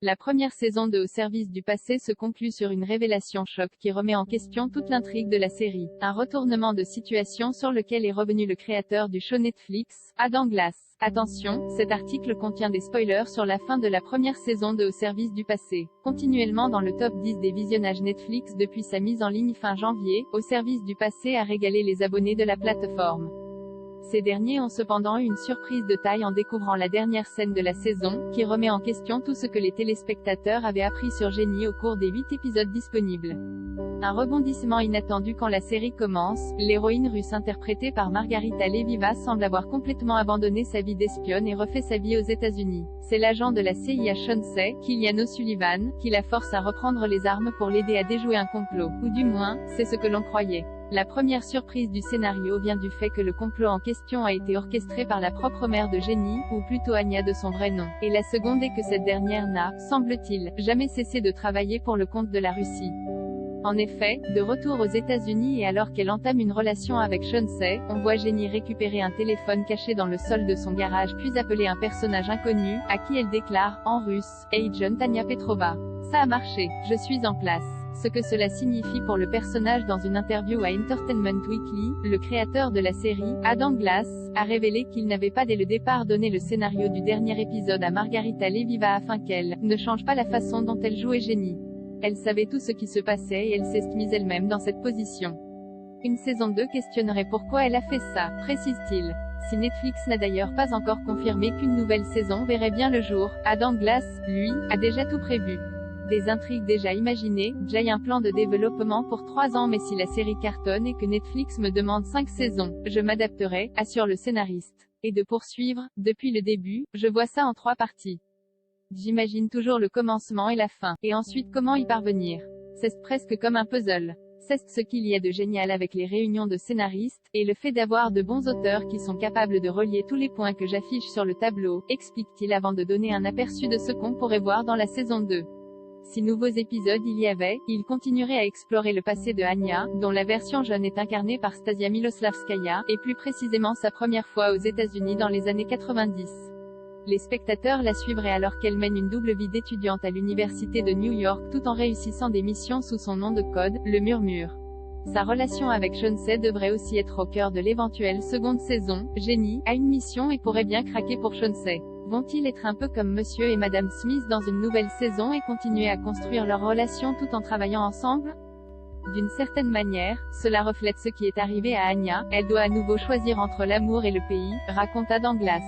La première saison de Au service du passé se conclut sur une révélation choc qui remet en question toute l'intrigue de la série. Un retournement de situation sur lequel est revenu le créateur du show Netflix, Adam Glass. Attention, cet article contient des spoilers sur la fin de la première saison de Au service du passé. Continuellement dans le top 10 des visionnages Netflix depuis sa mise en ligne fin janvier, Au service du passé a régalé les abonnés de la plateforme. Ces derniers ont cependant eu une surprise de taille en découvrant la dernière scène de la saison, qui remet en question tout ce que les téléspectateurs avaient appris sur Jenny au cours des 8 épisodes disponibles. Un rebondissement inattendu quand la série commence, l'héroïne russe interprétée par Margarita Leviva semble avoir complètement abandonné sa vie d'espionne et refait sa vie aux États-Unis. C'est l'agent de la CIA Chauncey, Killian O'Sullivan, qui la force à reprendre les armes pour l'aider à déjouer un complot, ou du moins, c'est ce que l'on croyait. La première surprise du scénario vient du fait que le complot en question a été orchestré par la propre mère de Jenny, ou plutôt Anya de son vrai nom. Et la seconde est que cette dernière n'a, semble-t-il, jamais cessé de travailler pour le compte de la Russie. En effet, de retour aux États-Unis et alors qu'elle entame une relation avec Chauncey, on voit Jenny récupérer un téléphone caché dans le sol de son garage puis appeler un personnage inconnu, à qui elle déclare, en russe, Agent Anya Petrova. Ça a marché, je suis en place. Ce que cela signifie pour le personnage dans une interview à Entertainment Weekly, le créateur de la série, Adam Glass, a révélé qu'il n'avait pas dès le départ donné le scénario du dernier épisode à Margarita Leviva afin qu'elle ne change pas la façon dont elle jouait Jenny. Elle savait tout ce qui se passait et elle s'est mise elle-même dans cette position. Une saison 2 questionnerait pourquoi elle a fait ça, précise-t-il. Si Netflix n'a d'ailleurs pas encore confirmé qu'une nouvelle saison verrait bien le jour, Adam Glass, lui, a déjà tout prévu. Des intrigues déjà imaginées, j'ai un plan de développement pour 3 ans mais si la série cartonne et que Netflix me demande 5 saisons, je m'adapterai, assure le scénariste. Et de poursuivre, depuis le début, je vois ça en 3 parties. J'imagine toujours le commencement et la fin, et ensuite comment y parvenir. C'est presque comme un puzzle. C'est ce qu'il y a de génial avec les réunions de scénaristes, et le fait d'avoir de bons auteurs qui sont capables de relier tous les points que j'affiche sur le tableau, explique-t-il avant de donner un aperçu de ce qu'on pourrait voir dans la saison 2. Si nouveaux épisodes il y avait, il continuerait à explorer le passé de Anya, dont la version jeune est incarnée par Stasia Miloslavskaya, et plus précisément sa première fois aux États-Unis dans les années 90. Les spectateurs la suivraient alors qu'elle mène une double vie d'étudiante à l'université de New York tout en réussissant des missions sous son nom de code, le Murmure. Sa relation avec Chauncey devrait aussi être au cœur de l'éventuelle seconde saison. Jenny a une mission et pourrait bien craquer pour Chauncey. Vont-ils être un peu comme Monsieur et Madame Smith dans une nouvelle saison et continuer à construire leur relation tout en travaillant ensemble? D'une certaine manière, cela reflète ce qui est arrivé à Anya, elle doit à nouveau choisir entre l'amour et le pays, raconte Adam Glass.